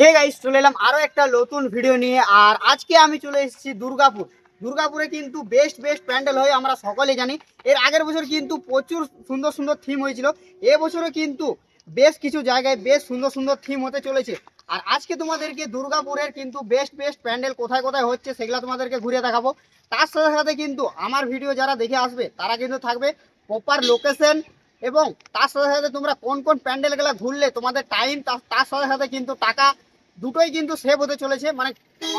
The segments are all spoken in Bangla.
হে গাইস, চলে এলাম আরো একটা নতুন ভিডিও নিয়ে। আর আজকে আমি চলে এসেছি দুর্গাপুরে কিন্তু বেস্ট প্যান্ডেল হয় আমরা সকলেই জানি। এর আগের বছর কিন্তু প্রচুর সুন্দর সুন্দর থিম হয়েছিল। এবছরও কিন্তু বেশ কিছু জায়গায় বেশ সুন্দর সুন্দর থিম হতে চলেছে। আর আজকে তোমাদেরকে দুর্গাপুরের কিন্তু বেস্ট প্যান্ডেল কোথায় কোথায় হচ্ছে সেগুলো তোমাদেরকে ঘুরে দেখাবো। তার সাথে সাথে কিন্তু আমার ভিডিও যারা দেখে আসবে তারা কিন্তু থাকবে প্রপার লোকেশন, এবং তার সাথে সাথে তোমরা কোন কোন প্যান্ডেলগুলো ঘুরলে তোমাদের টাইম তার সাথে সাথে কিন্তু টাকা দুটোই কিন্তু সেভ হতে চলেছে। মানে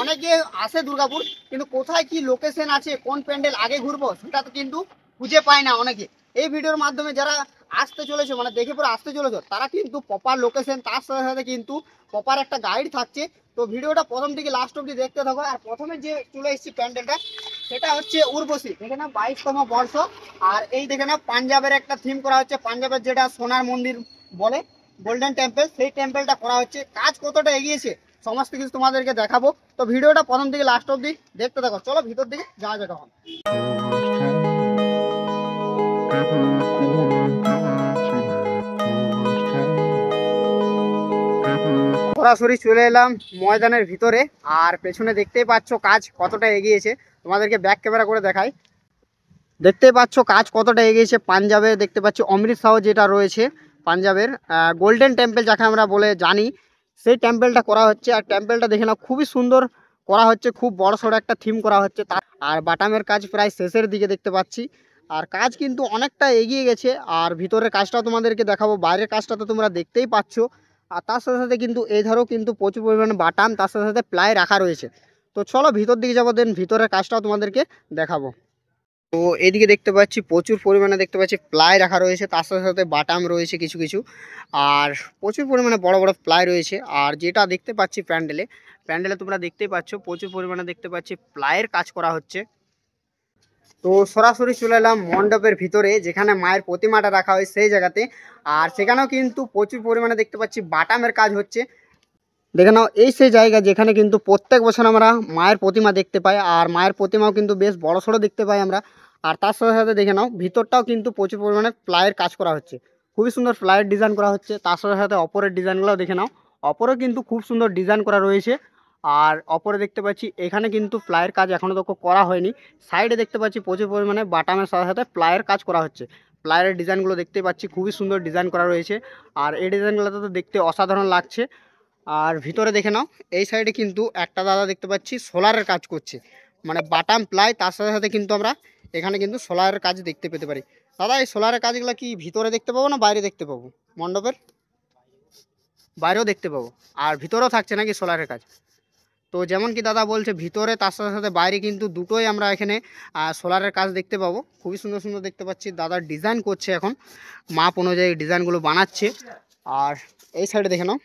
অনেকে আসে দুর্গাপুর, কিন্তু কোথায় কি লোকেশন আছে, কোন প্যান্ডেল আগে ঘুরবো সেটা তো কিন্তু খুঁজে পায় না অনেকে। এই ভিডিওর মাধ্যমে যারা আসতে চলেছে, মানে দেখে পরে আসতে চলেছ, তারা কিন্তু প্রপার লোকেশন তার সাথে সাথে কিন্তু প্রপার একটা গাইড থাকছে। তো ভিডিওটা প্রথম থেকে লাস্ট অব্দি দেখতে থাকো। আর প্রথমে যে চলে এসেছি প্যান্ডেলটা, সেটা হচ্ছে উর্বশী, দেখে না 22তম বর্ষ। আর এই দেখে না পাঞ্জাবের একটা থিম করা হচ্ছে, পাঞ্জাবের যেটা সোনার মন্দির বলে, গোল্ডেন টেম্পল, সেই টেম্পলটা করা হচ্ছে। কাজ কতটা এগিয়েছে সমস্ত কিছু তোমাদেরকে দেখাবো। তো ভিডিওটা প্রথম থেকে লাস্ট অব্দি দেখতে থাকো। চলো ভিতর দিকে যাওয়া যাক এখন। সরাসরি চলে এলাম ময়দানের ভিতরে। আর পেছনে দেখতেই পাচ্ছ কাজ কতটা এগিয়েছে, তোমাদেরকে ব্যাক ক্যামেরা করে দেখাই। দেখতেই পাচ্ছ কাজ কতটা এগিয়েছে। পাঞ্জাবে দেখতে পাচ্ছ অমৃতসর যেটা রয়েছে, পাঞ্জাবের গোল্ডেন টেম্পল যাকে আমরা বলে জানি, সেই টেম্পলটা করা হচ্ছে। আর টেম্পলটা দেখে নাও খুবই সুন্দর করা হচ্ছে, খুব বড় সড়ো একটা থিম করা হচ্ছে। আর বাটামের কাজ প্রায় শেষের দিকে দেখতে পাচ্ছি। আর কাজ কিন্তু অনেকটা এগিয়ে গেছে। আর ভিতরের কাজটাও তোমাদেরকে দেখাবো, বাইরের কাজটা তো তোমরা দেখতেই পাচ্ছ। আর তার সাথে সাথে কিন্তু এই ধারেও কিন্তু প্রচুর পরিমাণে বাটাম, তার সাথে সাথে প্লাই রাখা রয়েছে। তো চলো ভিতর দিকে যাবো, দেন ভিতরের কাজটাও তোমাদেরকে দেখাবো। তো এদিকে দেখতে পাচ্ছি প্রচুর পরিমাণে দেখতে পাচ্ছি প্লাই রাখা রয়েছে, তার সাথে সাথে বাটাম রয়েছে কিছু কিছু। আর প্রচুর পরিমাণে বড় বড় প্লাই রয়েছে। আর যেটা দেখতে পাচ্ছি প্যান্ডেলে তোমরা দেখতেই পাচ্ছ প্রচুর পরিমাণে দেখতে পাচ্ছি প্লাইয়ের কাজ করা হচ্ছে। তো সরাসরি চলে এলাম মণ্ডপের ভিতরে, যেখানে মায়ের প্রতিমাটা রাখা হয় সেই জায়গাতে। আর সেখানেও কিন্তু প্রচুর পরিমাণে দেখতে পাচ্ছি বাটামের কাজ হচ্ছে। দেখে নাও, এই সেই জায়গা যেখানে কিন্তু প্রত্যেক বছর আমরা মায়ের প্রতিমা দেখতে পাই। আর মায়ের প্রতিমাও কিন্তু বেশ বড় সড়ো দেখতে পাই আমরা। আর তার সাথে সাথে দেখে নাও ভিতরটাও কিন্তু প্রচুর পরিমাণে প্লাইয়ের কাজ করা হচ্ছে, খুবই সুন্দর প্লাইয়ের ডিজাইন করা হচ্ছে। তার সাথে সাথে অপরের ডিজাইনগুলোও দেখে নাও, অপরেও কিন্তু খুব সুন্দর ডিজাইন করা রয়েছে। আর অপরে দেখতে পাচ্ছি এখানে কিন্তু প্লাইয়ের কাজ এখনও তো করা হয়নি। সাইডে দেখতে পাচ্ছি প্রচুর পরিমাণে বাটামের সাথে সাথে প্লাইয়ের কাজ করা হচ্ছে। প্লাইয়ের ডিজাইনগুলো দেখতে পাচ্ছি খুবই সুন্দর ডিজাইন করা রয়েছে। আর এই ডিজাইনগুলো তো দেখতে অসাধারণ লাগছে। আর ভিতরে দেখে নাও, এই সাইডে কিন্তু একটা দাদা দেখতে পাচ্ছি সোলারের কাজ করছে, মানে বাটাম প্লাই তার সাথে সাথে কিন্তু আমরা এখানে কিন্তু সোলারের কাজ দেখতে পেতে পারি। দাদা, এই সোলারের কাজগুলো কি ভিতরে দেখতে পাবো না বাইরে দেখতে পাবো? মণ্ডপের বাইরেও দেখতে পাবো, আর ভিতরেও থাকছে নাকি সোলারের কাজ? তো যেমন কি দাদা বলছে ভিতরে তার সাথে সাথে বাইরে কিন্তু দুটোই আমরা এখানে সোলারের কাজ দেখতে পাবো। খুবই সুন্দর সুন্দর দেখতে পাচ্ছি, দাদা ডিজাইন করছে এখন, মাপ অনুযায়ী ডিজাইনগুলো বানাচ্ছে। আর এই সাইডে দেখে নাও,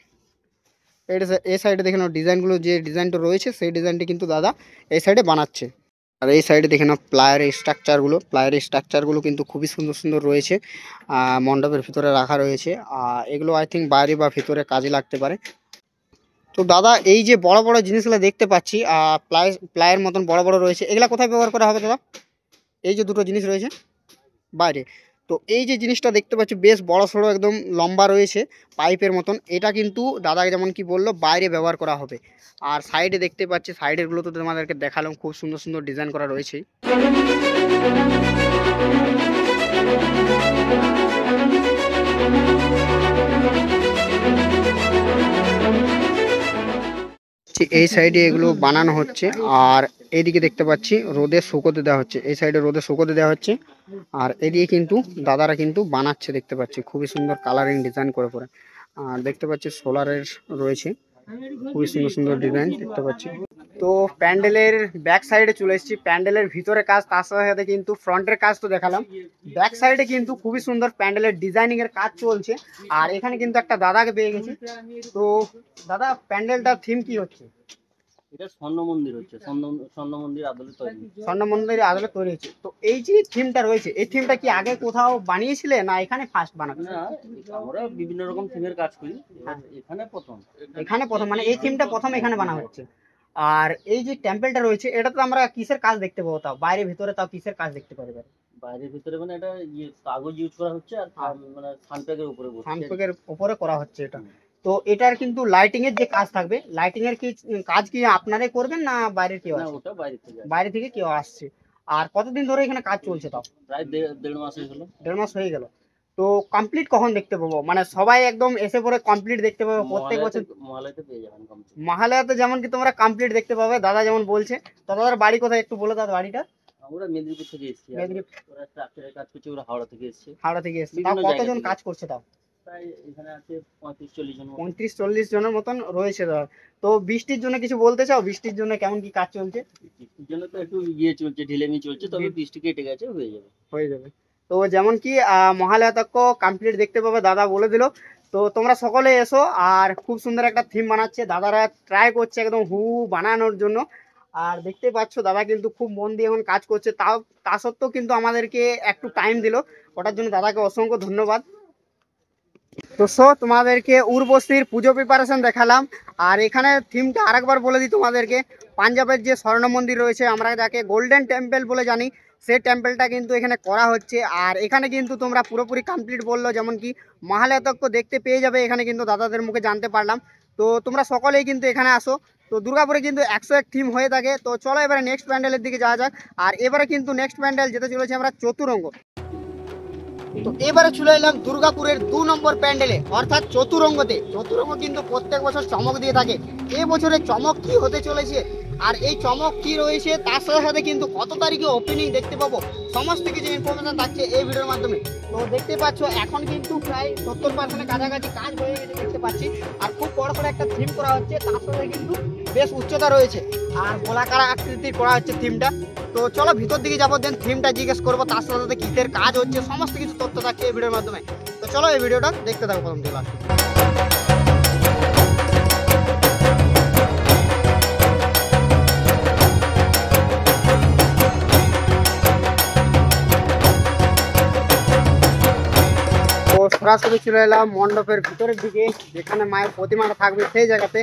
এই সাইডে দেখে নাও ডিজাইনগুলো, যে ডিজাইনটা রয়েছে সেই ডিজাইনটি কিন্তু দাদা এই সাইডে বানাচ্ছে। আর এই সাইডে দেখে নাও প্লায়ের স্ট্রাকচারগুলো কিন্তু খুবই সুন্দর সুন্দর রয়েছে, মণ্ডপের ভিতরে রাখা রয়েছে। এগুলো আই থিঙ্ক বাইরে বা ভিতরে কাজে লাগতে পারে। তো দাদা, এই যে বড় বড় জিনিসগুলো দেখতে পাচ্ছি প্লায়ের মতন বড় বড় রয়েছে, এগুলা কোথায় ব্যবহার করা হবে দাদা? এই যে দুটো জিনিস রয়েছে বাইরে, তো এই যে জিনিসটা দেখতে পাচ্ছি বেশ বড় সড়ো একদম লম্বা রয়েছে পাইপের মতন, এটা কিন্তু দাদা যেমন কি বললো বাইরে ব্যবহার করা হবে। আর সাইডে দেখতে পাচ্ছি, সাইডেরগুলো তো তোমাদেরকে দেখালাম, খুব সুন্দর সুন্দর ডিজাইন করা রয়েছে। এই সাইডে এগুলো বানানো হচ্ছে। আর এইদিকে দেখতে পাচ্ছি রোদে শুকোতে দেওয়া হচ্ছে, এই সাইডে রোদে শুকোতে দেওয়া হচ্ছে। আর এদিকে কিন্তু দাদারা কিন্তু বানাচ্ছে, দেখতে পাচ্ছি খুবই সুন্দর কালারিং ডিজাইন করে পরে। আর দেখতে পাচ্ছি সোলারের রয়েছে, খুবই সুন্দর সুন্দর ডিজাইন দেখতে পাচ্ছি। তো প্যান্ডেলের ব্যাক সাইডে চলে এসেছি, প্যান্ডেলের ভিতরে কাজ তার সাথে সাথে কিন্তু ফ্রন্টের কাজ তো দেখালাম, ব্যাক সাইডে কিন্তু খুবই সুন্দর প্যান্ডেলের ডিজাইনিং এর কাজ চলছে। আর এখানে কিন্তু একটা দাদাকে পেয়ে গেছি। তো দাদা, প্যান্ডেলটার থিম কি হচ্ছে? এটা স্বর্ণ মন্দির হচ্ছে, স্বর্ণ মন্দির আদলে তৈরি, স্বর্ণ মন্দিরের আদলে তৈরি হচ্ছে। তো এই যে থিমটা রয়েছে, এই থিমটা কি আগে কোথাও বানিয়েছিলে না এখানে ফার্স্ট বানাবে? না, আমরা বিভিন্ন রকম থিমের কাজ করি, এখানে প্রথম মানে এই থিমটা প্রথম এখানে বানানো হচ্ছে। আর এই যে টেম্পলটা রয়েছে, এটা তো আমরা কিসের কাজ দেখতে পাবো? তাও বাইরে ভিতরে তাও কিসের কাজ দেখতে পারি? বাইরের ভিতরে মানে এটা কাগজ ইউজ করা হচ্ছে, আর মানে সানপ্যাকের উপরে সানপ্যাকের উপরে করা হচ্ছে এটা। তো এটার কিন্তু লাইটিং এর যে কাজ থাকবে, লাইটিং এর কি কাজ কি আপনারাই করবেন না বাইরের কেউ না আছে? ওটা বাইরে থেকে আসে। বাইরে থেকে কেউ আসছে। আর কতদিন ধরে এখানে কাজ চলছে তাও? প্রায় দেড় মাস হয়ে গেল। 1.5 মাস হয়ে গেল। তো কমপ্লিট কখন দেখতে পাবো, মানে সবাই একদম এসে পরে কমপ্লিট দেখতে পাবে প্রত্যেক বছর? মহালয়াতে পেয়ে যাবেন কমপ্লিট। মহালয়াতে যেমন কি তোমরা কমপ্লিট দেখতে পাবে দাদা যেমন বলছে। তো দাদার বাড়ি কোথায় একটু বলে দাও বাড়িটা। আমরা মেদিনীপুর থেকে এসেছি। মেদিনীপুর। ওরা স্ট্রাকচারের কাজ করছে, ওরা হাওড়া থেকে এসেছে। হাওড়া থেকে এসছে। তাও বিভিন্ন জায়গা কতজন থেকে। কাজ করছে তাও? প্রায় এখানে আছে 35-40 জন মতো। 35-40 জনের মতন রয়েছে দাদা। তো বৃষ্টির জন্য কিছু বলতে চাও, বৃষ্টির জন্য কেমন কি কাজ চলছে? বৃষ্টির জন্য তো একটু ইয়ে চলছে, ঢিলেমি চলছে, তবে বৃষ্টি কেটে গেছে, হয়ে যাবে। হয়ে যাবে। তো যেমন কি মহালয়া তক কমপ্লিট দেখতে পাবে দাদা বলে দিল। তো তোমরা সকলে এসো। আর খুব সুন্দর একটা থিম বানাচ্ছে দাদারা, ট্রাই করছে একদম বানানোর জন্য। আর দেখতে পাচ্ছ দাদা কিন্তু খুব মন দিয়ে এখন কাজ করছে, তা সত্ত্বেও কিন্তু আমাদেরকে একটু টাইম দিল, ওটার জন্য দাদাকে অসংখ্য ধন্যবাদ। তো তোমাদেরকে উর্বশীর পুজো প্রিপারেশন দেখালাম। আর এখানে থিমটা আরেকবার বলে দিই তোমাদেরকে, পাঞ্জাবের যে স্বর্ণ মন্দির রয়েছে, আমরা যাকে গোল্ডেন টেম্পল বলে জানি, সেই টেম্পলটা কিন্তু এখানে করা হচ্ছে। আর এখানে কিন্তু তোমরা পুরোপুরি কমপ্লিট বললো, যেমন কি মহালয়া তক দেখতে পেয়ে যাবে এখানে, কিন্তু দাদাদের মুখে জানতে পারলাম। তো তোমরা সকলেই কিন্তু এখানে আসো। তো দুর্গাপুরে কিন্তু 101 থিম হয়ে থাকে। তো চলো এবারে নেক্সট প্যান্ডেলের দিকে যাওয়া যাক। আর এবারে কিন্তু নেক্সট প্যান্ডেল যেতে চলেছে আমরা চতুরঙ্গ। তো এবারে চলে এলাম দুর্গাপুরের 2 নম্বর প্যান্ডেলে, অর্থাৎ চতুরঙ্গতে। চতুরঙ্গ কিন্তু প্রত্যেক বছর চমক দিয়ে থাকে। এই বছরের চমক কি হতে চলেছে, আর এই চমক কি রয়েছে, তার সাথে সাথে কিন্তু কত তারিখে ওপেনিং দেখতে পাবো, সমস্ত কিছু ইনফরমেশন থাকছে এই ভিডিওর মাধ্যমে। তো দেখতে পাচ্ছ এখন কিন্তু প্রায় 70% কাছাকাছি কাজ হয়ে গেছে দেখতে পাচ্ছি। আর খুব বড় করে একটা থিম করা হচ্ছে, তার সাথে কিন্তু বেশ উচ্চতা রয়েছে আর গোলাকার আকৃতির করা হচ্ছে থিমটা। তো চলো ভিতর দিকে যাবো, দেন থিমটা জিজ্ঞেস করবো, তার সাথে সাথে কিসের কাজ হচ্ছে সমস্ত কিছু তথ্য থাকছে এই ভিডিওর মাধ্যমে। তো চলো এই ভিডিওটা দেখতে থাকো প্রথম থেকে last। তো সরাসরি চলে এলাম মণ্ডপের ভিতরের দিকে, যেখানে মায়ের প্রতিমাটা থাকবে সেই জায়গাতে।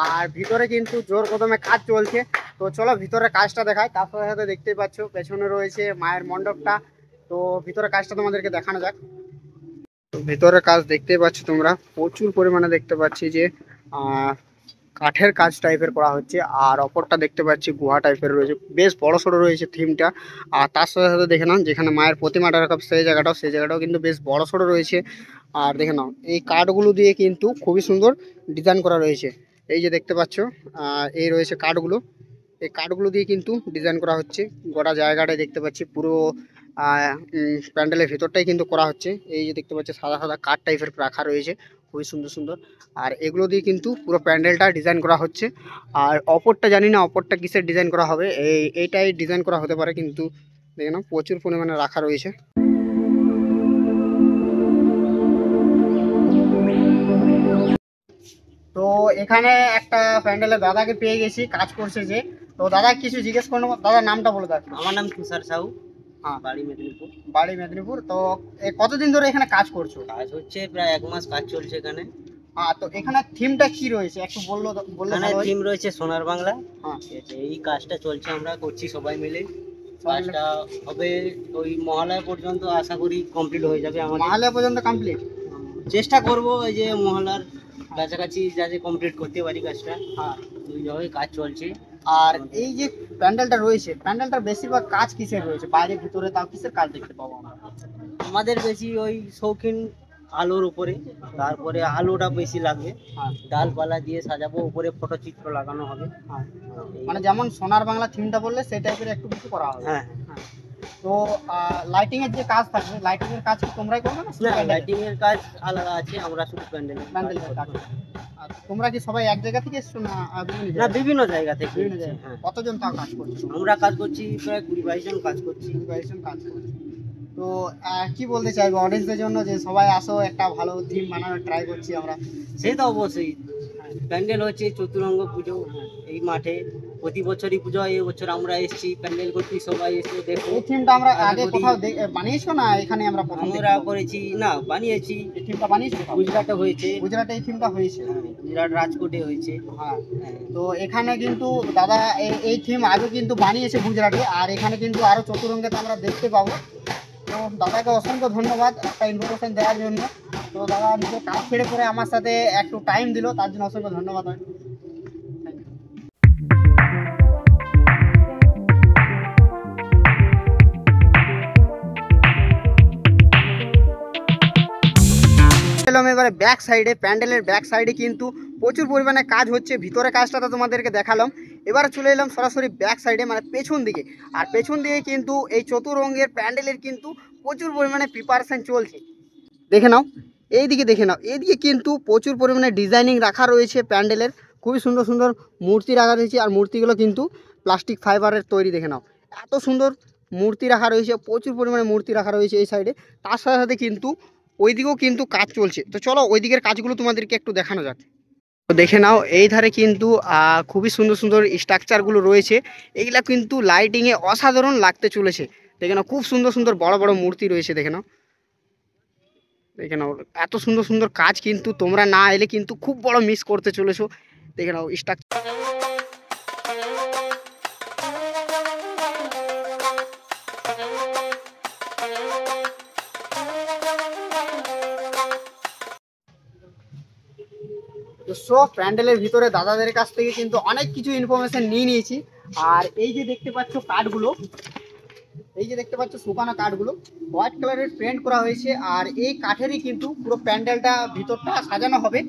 আর ভিতরে কিন্তু জোর কদমে কাজ চলছে। তো চলো ভিতরে কাজটা দেখায়, তার সাথে সাথে দেখতেই পাচ্ছ পেছনে রয়েছে মায়ের মণ্ডপটা। তো ভিতরে কাজটা তোমাদেরকে দেখানো যাক। তো ভিতরে কাজ দেখতেই পাচ্ছ তোমরা, প্রচুর পরিমাণে দেখতে পাচ্ছি যে কাঠের কাজ টাইপের করা হচ্ছে। আর অপরটা দেখতে পাচ্ছি গুহা টাইপের রয়েছে, বেশ বড় সড়ো রয়েছে থিমটা। আর তার সাথে সাথে দেখে নাও যেখানে মায়ের প্রতিমাটা রাখা সেই জায়গাটাও কিন্তু বেশ বড় সড়ো রয়েছে। আর দেখে নাও এই কাঠগুলো দিয়ে কিন্তু খুবই সুন্দর ডিজাইন করা রয়েছে। এই যে দেখতে পাচ্ছ এই রয়েছে কাঠগুলো, এই কাঠগুলো দিয়ে কিন্তু ডিজাইন করা হচ্ছে। গোটা জায়গাটায় দেখতে পাচ্ছি পুরো প্যান্ডেলের ভিতরটাই কিন্তু করা হচ্ছে। এই যে দেখতে পাচ্ছি সাদা সাদা কাঠ টাইপের রাখা রয়েছে, খুবই সুন্দর সুন্দর। আর এগুলো দিয়ে কিন্তু পুরো প্যান্ডেলটা ডিজাইন করা হচ্ছে। আর অপরটা জানি না অপরটা কিসের ডিজাইন করা হবে, এইটাই ডিজাইন করা হতে পারে, কিন্তু দেখে নাও প্রচুর পরিমাণে রাখা রয়েছে। তো এখানে একটা প্যান্ডেলের দাদাকে পেয়ে গেছি, কাজ করছে যে। তো দাদা কিছু জিজ্ঞেস করবো, দাদার নামটা বলে দাও। আমার নাম তুষার সাহু, হ্যাঁ, বাড়ি মেদিনীপুর। বাড়ি মেদিনীপুর। তো কতদিন ধরে এখানে কাজ করছো? কাজ হচ্ছে প্রায় 1 মাস কাজ চলছে এখানে। তো এখানে থিমটা কি রয়েছে একটু বললে এখানে ভালো হয়। থিম রয়েছে সোনার বাংলা। হ্যাঁ, ঠিক আছে, এই কাজটা চলছে, আমরা করছি সবাই মিলে। কাজটা হবে ওই মহালয়া পর্যন্ত, আশা করি কমপ্লিট হয়ে যাবে আমাদের। মহালয়া পর্যন্ত কমপ্লিট চেষ্টা করব এই যে মহালয়ার কাছাকাছি যাতে কমপ্লিট করতে পারি কাজটা। হ্যাঁ। ওইভাবে কাজ চলছে। আর এই যে প্যান্ডেলটা রয়েছে, প্যান্ডেলটার বেশিরভাগ কাজ কিসের রয়েছে, বাইরে ভিতরে তাও কিসের কাজ দেখতে পাবো আমরা? আমাদের বেশি ওই শৌখিন আলোর উপরে, তারপরে আলোটা বেশি লাগবে। হ্যাঁ, ডালপালা দিয়ে সাজাবো, উপরে ফটোচিত্র লাগানো হবে। হ্যাঁ। মানে যেমন সোনার বাংলা থিমটা বললে সেই টাইপের একটু কিছু করা হবে। হ্যাঁ। হ্যাঁ। তো লাইটিং এর যে কাজ থাকবে, লাইটিং এর কাজ কি তোমরাই করবে না শুধু প্যান্ডেল? লাইটিং এর কাজ আলাদা আছে, আমরা শুধু প্যান্ডেলের কাজ? আর তোমরা কি সবাই এক জায়গা থেকে এসছো না বিভিন্ন না, জায়গা? বিভিন্ন জায়গা থেকে। বিভিন্ন জায়গা। হ্যাঁ, কতজন তাও কাজ করছো? আমরা কাজ করছি প্রায় 20-22 জন কাজ করছি। কাজ করছো। তো কি বলতে চাইবো অডিয়েন্সদের জন্য, যে সবাই আসো, একটা ভালো থিম বানানোর ট্রাই করছি আমরা। সে তো অবশ্যই। প্যান্ডেল হচ্ছে চতুরঙ্গ পুজো, এই মাঠে প্রতি বছরই পুজো হয়। এই বছর আমরা এসেছি প্যান্ডেল করতে, সবাই এসে দেখো। এই থিমটা আমরা আগে কোথাও বানিয়েছো না এখানে আমরা প্রথম আমরা করেছি না, বানিয়েছি। এই থিমটা বানিয়েছো কোথাও? গুজরাটে হয়েছে। গুজরাটে এই থিমটা হয়েছে। গুজরাট রাজকোটে হয়েছে। হ্যাঁ। তো এখানে কিন্তু দাদা এই থিম আগে কিন্তু বানিয়েছে গুজরাটে, আর এখানে কিন্তু আরো চতুরঙ্গে তো আমরা দেখতে পাবো। তো দাদাকে অসংখ্য ধন্যবাদ একটা ইনফরমেশন দেওয়ার জন্য। তো দাদা নিজে কাজ ছেড়ে পরে আমার সাথে একটু টাইম দিল, তার জন্য অসংখ্য ধন্যবাদ। এলাম এবারে ব্যাক সাইডে, প্যান্ডেলের ব্যাক সাইডে কিন্তু প্রচুর পরিমাণে কাজ হচ্ছে। ভিতরে কাজটা তো তোমাদেরকে দেখালাম, এবারে চলে এলাম সরাসরি ব্যাক সাইডে মানে পেছন দিকে। আর পেছন দিকে কিন্তু এই চতুরঙ্গের প্যান্ডেলের কিন্তু প্রচুর পরিমাণে প্রিপারেশন চলছে। দেখে নাও, এইদিকে দেখে নাও, এইদিকে কিন্তু প্রচুর পরিমাণে ডিজাইনিং রাখা রয়েছে প্যান্ডেলের, খুবই সুন্দর সুন্দর মূর্তি রাখা রয়েছে। আর মূর্তিগুলো কিন্তু প্লাস্টিক ফাইবারের তৈরি। দেখে নাও এত সুন্দর মূর্তি রাখা রয়েছে, প্রচুর পরিমাণে মূর্তি রাখা রয়েছে এই সাইডে। তার সাথে সাথে কিন্তু ওইদিকেও কিন্তু কাজ চলছে। তো চলো ওই দিকের কাজগুলো তোমাদেরকে একটু দেখানো যাক। তো দেখে নাও এই ধারে কিন্তু খুবই সুন্দর সুন্দর স্ট্রাকচারগুলো রয়েছে, এগুলা কিন্তু লাইটিংয়ে অসাধারণ লাগতে চলেছে। দেখে নাও খুব সুন্দর সুন্দর বড় বড় মূর্তি রয়েছে। দেখে নাও, দেখে নাও এত সুন্দর সুন্দর কাজ কিন্তু তোমরা না এলে কিন্তু খুব বড় মিস করতে চলেছো। দেখে নাও স্ট্রাকচার। তো সব প্যান্ডেলের ভিতরে দাদাদের কাছ থেকে কিন্তু অনেক কিছু ইনফরমেশন নিয়ে নিয়েছি। আর এই যে দেখতে পাচ্ছ কাঠগুলো, এই যে দেখতে পাচ্ছ শুকানো কাঠগুলো হোয়াইট কালারের পেন্ট করা হয়েছে। আর এই কাঠেরই কিন্তু পুরো প্যান্ডেলটা ভিতরটা সাজানো হবে।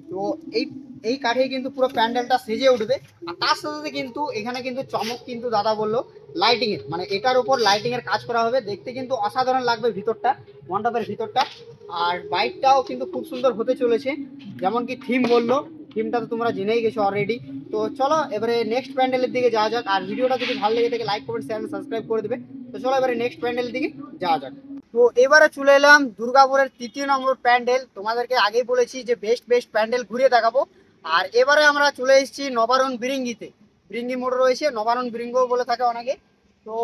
তো এই এই কাঠে কিন্তু পুরো প্যান্ডেলটা সেজে উঠবে। আর তার সাথে সাথে কিন্তু এখানে কিন্তু চমক কিন্তু দাদা বললো লাইটিং এর, মানে এটার উপর লাইটিং এর কাজ করা হবে। দেখতে কিন্তু অসাধারণ লাগবে ভিতরটা, মণ্ডপের ভিতরটা। আর বাইকটাও কিন্তু খুব সুন্দর হতে চলেছে, যেমন কি থিম বললো, থিমটা তো তোমরা জেনেই গেছো অলরেডি। তো চলো এবারে নেক্সট প্যান্ডেলের দিকে যাওয়া যাক। আর ভিডিওটা যদি ভালো লেগে থাকে লাইক কমেন্ট শেয়ার সাবস্ক্রাইব করে দেবে। তো চলো এবারে নেক্সট প্যান্ডেলের দিকে যাওয়া যাক। তো এবারে চলে এলাম দুর্গাপুরের 3য় নম্বর প্যান্ডেল। তোমাদেরকে আগেই বলেছি যে বেস্ট বেস্ট প্যান্ডেল ঘুরিয়ে দেখাবো। আর এবারে আমরা চলে এসেছি নবারণ বিরিঙ্গিতে। বিরিঙ্গি মোড় রয়েছে, নবারণ বিরিঙ্গিও বলে থাকে অনেকে। তো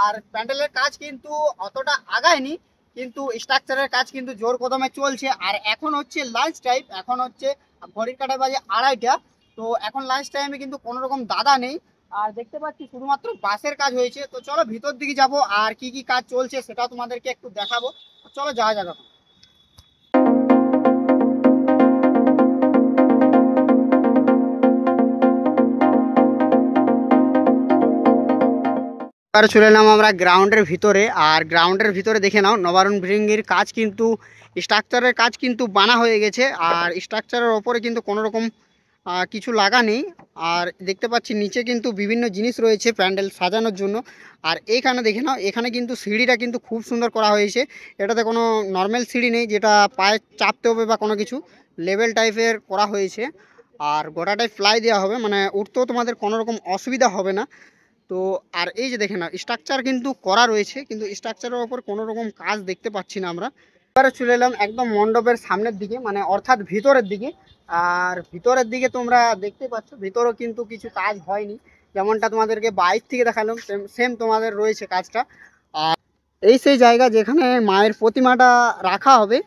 আর প্যান্ডেলের কাজ কিন্তু অতটা আগায়নি, কিন্তু স্ট্রাকচারের কাজ কিন্তু জোর কদমে চলছে। আর এখন হচ্ছে লাঞ্চ টাইম, এখন হচ্ছে ঘড়ির কাঁটায় বাজে 2:30টা। তো এখন লাঞ্চ টাইমে কিন্তু কোনো রকম দাদা নেই। আর দেখতে পাচ্ছি শুধুমাত্র বাসের কাজ হয়েছে। তো চলো ভিতর দিকে যাব আর কি কি কাজ চলছে সেটাও তোমাদেরকে একটু দেখাবো। চলো যাওয়া যাক এখন। এবার চলে এলাম আমরা গ্রাউন্ডের ভিতরে। আর গ্রাউন্ডের ভিতরে দেখে নাও নবারণ ভৃঙ্গির কাজ কিন্তু স্ট্রাকচারের কাজ কিন্তু বানা হয়ে গেছে। আর স্ট্রাকচারের ওপরে কিন্তু কোনো রকম কিছু লাগা নেই। আর দেখতে পাচ্ছি নিচে কিন্তু বিভিন্ন জিনিস রয়েছে প্যান্ডেল সাজানোর জন্য। আর এইখানে দেখে নাও, এখানে কিন্তু সিঁড়িটা কিন্তু খুব সুন্দর করা হয়েছে। এটাতে কোনো নর্মাল সিঁড়ি নেই যেটা পায়ে চাপতে হবে বা কোনো কিছু, লেভেল টাইপের করা হয়েছে। আর গোটাটাই প্লাই দেওয়া হবে, মানে উঠতেও তোমাদের কোনো রকম অসুবিধা হবে না। তো আর এই যে দেখে নাও স্ট্রাকচার কিন্তু করা রয়েছে, কিন্তু স্ট্রাকচারের ওপর কোনো রকম কাজ দেখতে পাচ্ছি না আমরা। এবারে চলে এলাম একদম মণ্ডপের সামনের দিকে, মানে অর্থাৎ ভিতরের দিকে। আর ভিতরের দিকে তোমরা দেখতে পাচ্ছ ভিতরেও কিন্তু কিছু কাজ হয়নি, যেমনটা তোমাদেরকে বাইর থেকে দেখালাম সেম তোমাদের রয়েছে কাজটা। আর এই সেই জায়গা যেখানে মায়ের প্রতিমাটা রাখা হবে।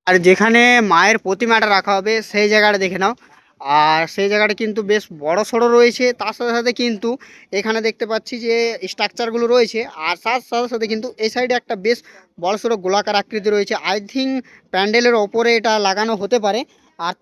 আর যেখানে মায়ের প্রতিমাটা রাখা হবে সেই জায়গাটা দেখে নাও। আর সেই জায়গাটা কিন্তু বেশ বড় সড়ো রয়েছে। তার সাথে সাথে কিন্তু এখানে দেখতে পাচ্ছি যে স্ট্রাকচারগুলো রয়েছে। আর তার সাথে সাথে কিন্তু এই সাইডে একটা বেশ বড় সড়ো গোলাকার আকৃতি রয়েছে। আই থিঙ্ক প্যান্ডেলের ওপরে এটা লাগানো হতে পারে। আর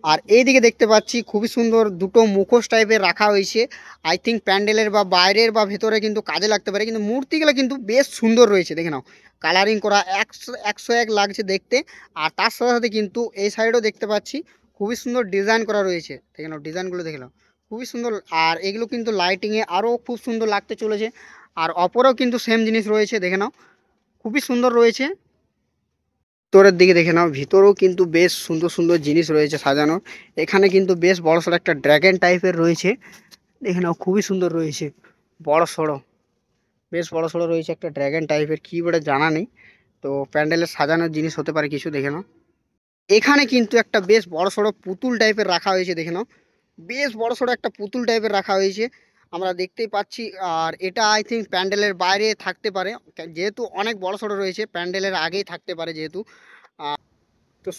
আর এইদিকে দেখতে পাচ্ছি খুবই সুন্দর দুটো মুখোশ টাইপের রাখা হয়েছে। আই থিঙ্ক প্যান্ডেলের বা বাইরের বা ভেতরে কিন্তু কাজে লাগতে পারে। কিন্তু মূর্তিগুলো কিন্তু বেশ সুন্দর রয়েছে, দেখে নাও কালারিং করা 101 লাগছে দেখতে। আর তার সাথে সাথে কিন্তু এই সাইডেও দেখতে পাচ্ছি খুবই সুন্দর ডিজাইন করা রয়েছে। দেখে নাও ডিজাইনগুলো দেখে নাও খুবই সুন্দর। আর এগুলো কিন্তু লাইটিংয়ে আরও খুব সুন্দর লাগতে চলেছে। আর অপরেও কিন্তু সেম জিনিস রয়েছে, দেখে নাও খুবই সুন্দর রয়েছে। ভিতরের দিকে দেখে নাও, ভিতরেও কিন্তু বেশ সুন্দর সুন্দর জিনিস রয়েছে সাজানোর। এখানে কিন্তু বেশ বড় সড়ো একটা ড্র্যাগন টাইপের রয়েছে, দেখে নাও খুবই সুন্দর রয়েছে, বড় সড়ো, বেশ বড় সড়ো রয়েছে একটা ড্র্যাগন টাইপের, কী বলে জানা নেই। তো প্যান্ডেলের সাজানোর জিনিস হতে পারে কিছু, দেখে নাও। এখানে কিন্তু একটা বেশ বড় সড়ো পুতুল টাইপের রাখা হয়েছে, দেখে নাও বেশ বড় সড়ো একটা পুতুল টাইপের রাখা হয়েছে আমরা দেখতেই পাচ্ছি। আর এটা আই থিঙ্ক প্যান্ডেলের বাইরে থাকতে পারে, যেহেতু অনেক বড় সড়ো রয়েছে প্যান্ডেলের আগেই থাকতে পারে যেহেতু। তো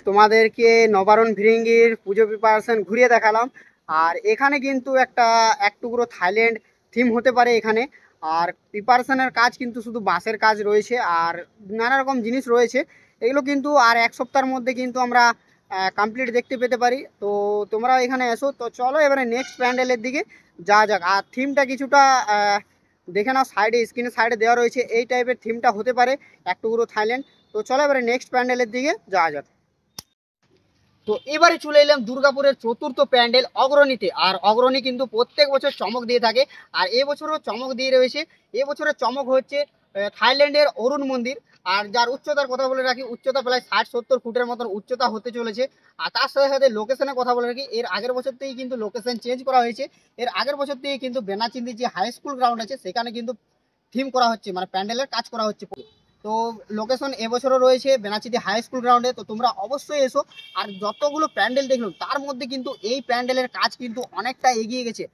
তোমাদেরকে নবারণ ভৃঙ্গির পুজো প্রিপারেশন ঘুরিয়ে দেখালাম। আর এখানে কিন্তু একটা এক টুকরো থাইল্যান্ড থিম হতে পারে এখানে। আর প্রিপারেশনের কাজ কিন্তু শুধু বাঁশের কাজ রয়েছে, আর নানা রকম জিনিস রয়েছে। এগুলো কিন্তু আর এক সপ্তাহের মধ্যে কিন্তু আমরা কমপ্লিট দেখতে পেতে পারি। তো তোমরা এখানে এসো। তো চলো এবারে নেক্সট প্যান্ডেলের দিকে যাওয়া যাক। আর থিমটা কিছুটা দেখে নাও, সাইডে স্ক্রিনের সাইডে দেওয়া রয়েছে, এই টাইপের থিমটা হতে পারে এক টুকরো থাইল্যান্ড। তো চলো এবারে নেক্সট প্যান্ডেলের দিকে যাওয়া যাক। তো এবারে চলে এলাম দুর্গাপুরের চতুর্থ প্যান্ডেল অগ্রণীতে। আর অগ্রণী কিন্তু প্রত্যেক বছর চমক দিয়ে থাকে, আর এবছরও চমক দিয়ে রয়েছে। এবছরের চমক হচ্ছে থাইল্যান্ডের অরুণ মন্দির। আর যার উচ্চতার কথা বলে রাখি, উচ্চতা প্রায় 60-70 ফুটের মতন উচ্চতা হতে চলেছে। আর তার সাথে সাথে লোকেশনের কথা বলে রাখি, এর আগের বছর থেকেই কিন্তু লোকেশন চেঞ্জ করা হয়েছে। এর আগের বছর থেকে কিন্তু বেনাচিন্দি যে হাই স্কুল গ্রাউন্ড আছে সেখানে কিন্তু থিম করা হচ্ছে, মানে প্যান্ডেলের কাজ করা হচ্ছে। তো লোকেশন এবছরও রয়েছে বেনাচিতি হাই স্কুল গ্রাউন্ডে। তো তোমরা অবশ্যই এসো। আর যতগুলো প্যান্ডেল দেখলাম তার মধ্যে কিন্তু এই প্যান্ডেলের কাজ কিন্তু অনেকটা এগিয়ে গেছে।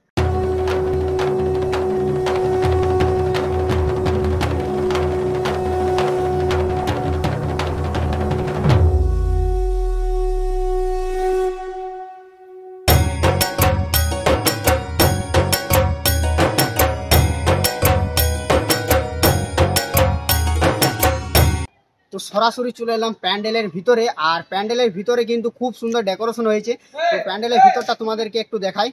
তো সরাসরি চলে এলাম প্যান্ডেলের ভিতরে। আর প্যান্ডেলের ভিতরে কিন্তু খুব সুন্দর ডেকোরেশন হয়েছে। তো প্যান্ডেলের ভিতরটা তোমাদেরকে একটু দেখাই।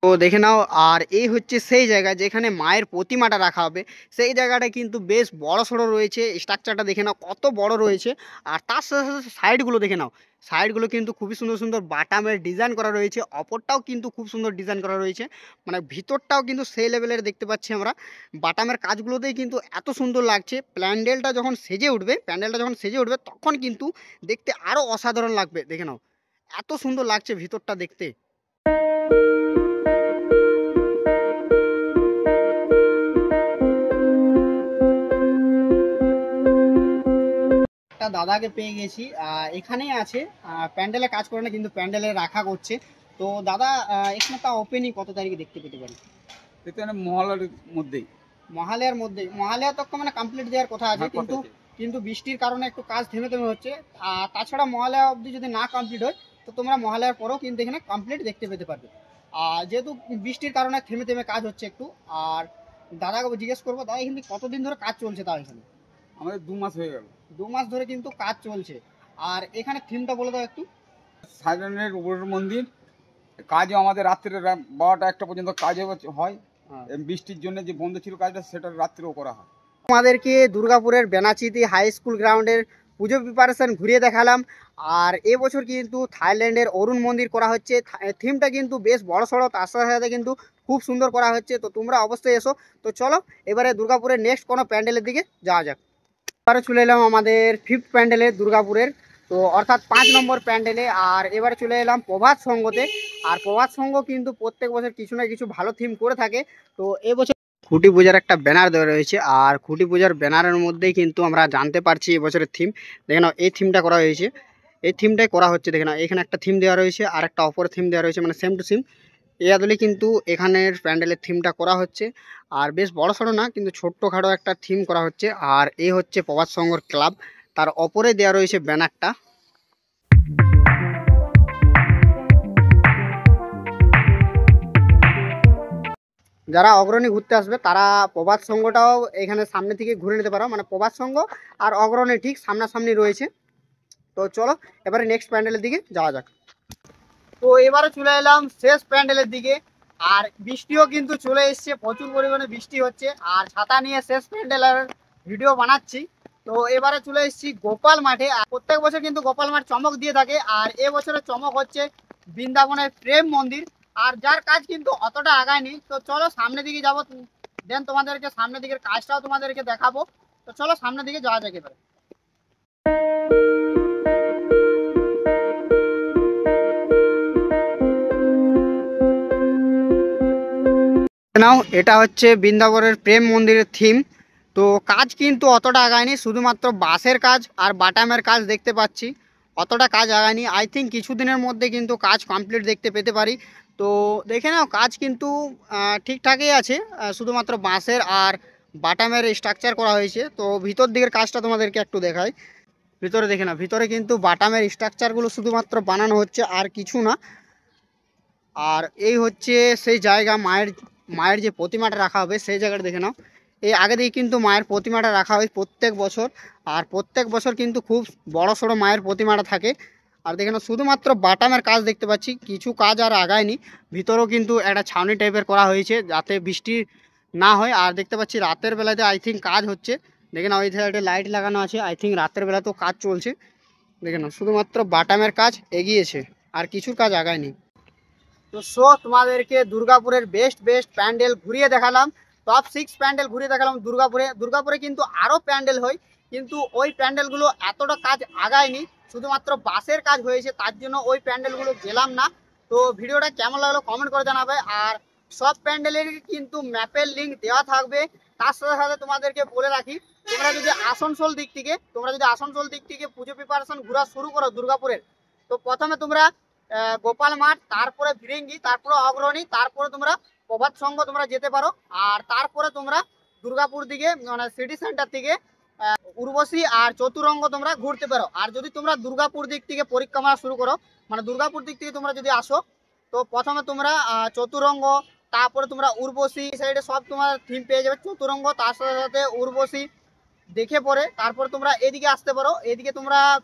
তো দেখে নাও। আর এই হচ্ছে সেই জায়গা যেখানে মায়ের প্রতিমাটা রাখা হবে। সেই জায়গাটা কিন্তু বেশ বড় সড়ো রয়েছে। স্ট্রাকচারটা দেখে নাও কত বড় রয়েছে। আর তার সাথে সাথে সাইডগুলো দেখে নাও, সাইডগুলো কিন্তু খুবই সুন্দর সুন্দর বাটামের ডিজাইন করা রয়েছে। অপরটাও কিন্তু খুব সুন্দর ডিজাইন করা রয়েছে, মানে ভিতরটাও কিন্তু সেই লেভেলের দেখতে পাচ্ছি আমরা। বাটামের কাজগুলোতেই কিন্তু এত সুন্দর লাগছে। প্যান্ডেলটা যখন সেজে উঠবে তখন কিন্তু দেখতে আরও অসাধারণ লাগবে। দেখে নাও এত সুন্দর লাগছে ভিতরটা দেখতে। একটা দাদাকে পেয়ে গেছি, এখানেই আছে। প্যান্ডেলে কাজ করে না, কিন্তু প্যান্ডেলে রাখা করছে। তো দাদা, এখানে তা ওপেনিং কত তারিখে দেখতে পেতে পারি? এখানে মহলার মধ্যেই। মহালয়ার মধ্যে? মহালয়া তো মানে কমপ্লিট দেওয়ার কথা আছে, হ্যাঁ, কথা কিন্তু আছে। কিন্তু বৃষ্টির কারণে একটু কাজ থেমে থেমে হচ্ছে। আর তাছাড়া মহালয়া অবধি যদি না কমপ্লিট হয় তো তোমরা মহালয়ার পরেও কিন্তু এখানে কমপ্লিট দেখতে পেতে পারবে। আর যেহেতু বৃষ্টির কারণে থেমে থেমে কাজ হচ্ছে একটু। আর দাদাকে জিজ্ঞেস করবো, দাদা এখানে কতদিন ধরে কাজ চলছে তাও? এখানে আমাদের 2 মাস হয়ে গেল। 2 মাস ধরে কিন্তু কাজ চলছে। আর এখানে থিমটা বলে দাও একটু। সাইডের উপরের মন্দির কাজও আমাদের রাত্রে 12টা-1টা পর্যন্ত কাজ হয়। হ্যাঁ। বৃষ্টির জন্য যে বন্ধ ছিল কাজটা, সেটা রাত্রেও করা হয়। আমাদেরকে দুর্গাপুরের বেনাচিতি হাই স্কুল গ্রাউন্ডের পুজো প্রিপারেশন ঘুরিয়ে দেখালাম। আর এবছর কিন্তু থাইল্যান্ডের অরুণ মন্দির করা হচ্ছে। থিমটা কিন্তু বেশ বড় সড়ো, তার সাথে সাথে কিন্তু খুব সুন্দর করা হচ্ছে। তো তোমরা অবশ্যই এসো। তো চলো এবারে দুর্গাপুরের নেক্সট কোনো প্যান্ডেলের দিকে যাওয়া যাক। এবারে চলে এলাম আমাদের 5th প্যান্ডেলে দুর্গাপুরের, তো অর্থাৎ 5 নম্বর প্যান্ডেলে। আর এবারে চলে এলাম প্রভাত সংঘতে। আর প্রভাত সংঘ কিন্তু প্রত্যেক বছর কিছু না কিছু ভালো থিম করে থাকে। তো এবছর খুঁটি পূজার একটা ব্যানার দেওয়া রয়েছে। আর খুঁটি পূজার ব্যানারের মধ্যেই কিন্তু আমরা জানতে পারছি এবছরের থিম। দেখে নাও এই থিমটা করা হয়েছে, এই থিমটাই করা হচ্ছে। দেখে নাও এখানে একটা থিম দেওয়া রয়েছে আর একটা অপর থিম দেওয়া রয়েছে, মানে সেম টু সেম। এই আদলে কিন্তু এখানের প্যান্ডেলের থিমটা করা হচ্ছে। আর বেশ বড় সড়ো না, কিন্তু ছোট্টখাটো একটা থিম করা হচ্ছে। আর এই হচ্ছে প্রভাত সংঘর ক্লাব, তার অপরে দেওয়া রয়েছে ব্যানারটা। যারা অগ্রণী ঘুরতে আসবে তারা প্রভাত সংঘটাও এখানে সামনে থেকে ঘুরে নিতে পারো, মানে প্রভাত সংঘ আর অগ্রণী ঠিক সামনাসামনি রয়েছে। তো চলো এবারে নেক্সট প্যান্ডেলের দিকে যাওয়া যাক। তো এবারে চলে এলাম শেষ প্যান্ডেলের দিকে। আর বৃষ্টিও কিন্তু চলে এসছে, প্রচুর পরিমাণে বৃষ্টি হচ্ছে। আর ছাতা নিয়ে শেষ প্যান্ডেলের ভিডিও বানাচ্ছি। তো এবারে চলে এসেছি গোপাল মাঠে। আর প্রত্যেক বছর কিন্তু গোপাল মাঠ চমক দিয়ে থাকে। আর এবছরের চমক হচ্ছে বৃন্দাবনের প্রেম মন্দির। আর যার কাজ কিন্তু অতটা আগায়নি। তো চলো সামনের দিকে যাবো, দেন তোমাদেরকে সামনের দিকের কাজটাও তোমাদেরকে দেখাবো। তো চলো সামনের দিকে যাওয়া যাক এবারে। নাও এটা হচ্ছে বৃন্দাবনের প্রেম মন্দিরের থিম। তো কাজ কিন্তু অতটা আগায়নি, শুধুমাত্র বাঁশের কাজ আর বাটামের কাজ দেখতে পাচ্ছি। অতটা কাজ আগায়নি। আই থিঙ্ক কিছুদিনের মধ্যে কিন্তু কাজ কমপ্লিট দেখতে পেতে পারি। তো দেখে নাও কাজ কিন্তু ঠিকঠাকই আছে। শুধুমাত্র বাঁশের আর বাটামের স্ট্রাকচার করা হয়েছে। তো ভিতর দিকের কাজটা তোমাদেরকে একটু দেখাই। ভিতরে দেখে নাও, ভিতরে কিন্তু বাটামের স্ট্রাকচারগুলো শুধুমাত্র বানানো হচ্ছে, আর কিছু না। আর এই হচ্ছে সেই জায়গা, মায়ের মায়ের যে প্রতিমাটা রাখা হবে সেই জায়গাটা দেখে নাও। এই আগে থেকে কিন্তু মায়ের প্রতিমাটা রাখা হয় প্রত্যেক বছর, আর প্রত্যেক বছর কিন্তু খুব বড় সড়ো মায়ের প্রতিমাটা থাকে। আর দেখে নাও শুধুমাত্র বাটামের কাজ দেখতে পাচ্ছি, কিছু কাজ আর আগায়নি। ভিতরেও কিন্তু একটা ছাউনি টাইপের করা হয়েছে যাতে বৃষ্টি না হয়। আর দেখতে পাচ্ছি রাতের বেলাতে আই থিঙ্ক কাজ হচ্ছে, দেখে নাও ওই সাইডে লাইট লাগানো আছে, আই থিঙ্ক রাতের বেলাতেও কাজ চলছে। দেখে নাও শুধুমাত্র বাটামের কাজ এগিয়েছে, আর কিছুর কাজ আগায়নি। তো তোমাদেরকে দুর্গাপুরের বেস্ট বেস্ট প্যান্ডেল ঘুরিয়ে দেখালাম, টপ 6 প্যান্ডেল ঘুরিয়ে দেখালাম দুর্গাপুরে কিন্তু আরও প্যান্ডেল হয়, কিন্তু ওই প্যান্ডেলগুলো এতটা কাজ আগায়নি, শুধুমাত্র বাসের কাজ হয়েছে, তার জন্য ওই প্যান্ডেলগুলো গেলাম না। তো ভিডিওটা কেমন লাগলো কমেন্ট করে জানাবে। আর সব প্যান্ডেলের কিন্তু ম্যাপের লিঙ্ক দেওয়া থাকবে। তার সাথে সাথে তোমাদেরকে বলে রাখি, তোমরা যদি আসানসোল দিক থেকে পুজো প্রিপারেশন ঘোরা শুরু করো দুর্গাপুরের, তো প্রথমে তোমরা গোপাল মাঠ, তারপরে ভিরেঙ্গি, তারপরে অগ্রণী, তারপরে তোমরা প্রভাত সংঘ তোমরা যেতে পারো। আর তারপরে তোমরা দুর্গাপুর দিকে মানে সিটি সেন্টার থেকে উর্বশী আর চতুরঙ্গ তোমরা ঘুরতে পারো। আর যদি তোমরা দুর্গাপুর দিক থেকে পরিক্রমা শুরু করো, মানে দুর্গাপুর দিক থেকে তোমরা যদি আসো, তো প্রথমে তোমরা চতুরঙ্গ, তারপরে তোমরা উর্বশী সাইডে সব তোমার থিম পেয়ে যাবে, চতুরঙ্গ তার সাথে সাথে উর্বশী দেখে পরে তারপর তোমরা এদিকে আসতে পারো। এদিকে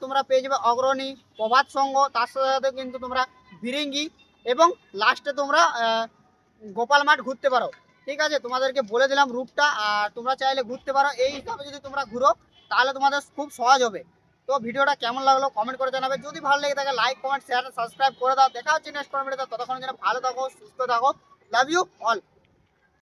তোমরা পেয়ে যাবে অগ্রণী, প্রভাত সংঘ, তার সাথে সাথে কিন্তু তোমরা ভিরেঙ্গি এবং লাস্টে তোমরা গোপাল মাঠ ঘুরতে পারো। ঠিক আছে, তোমাদেরকে বলে দিলাম রুটটা, আর তোমরা চাইলে ঘুরতে পারো। এই হিসাবে যদি তোমরা ঘুরো তাহলে তোমাদের খুব সহজ হবে। তো ভিডিওটা কেমন লাগলো কমেন্ট করে জানাবে, যদি ভালো লেগে থাকে লাইক কমেন্ট শেয়ার সাবস্ক্রাইব করে দাও। দেখা হচ্ছে নেক্সট কমেন্টে, ততক্ষণ যেন ভালো থাকো সুস্থ থাকো। Love you all.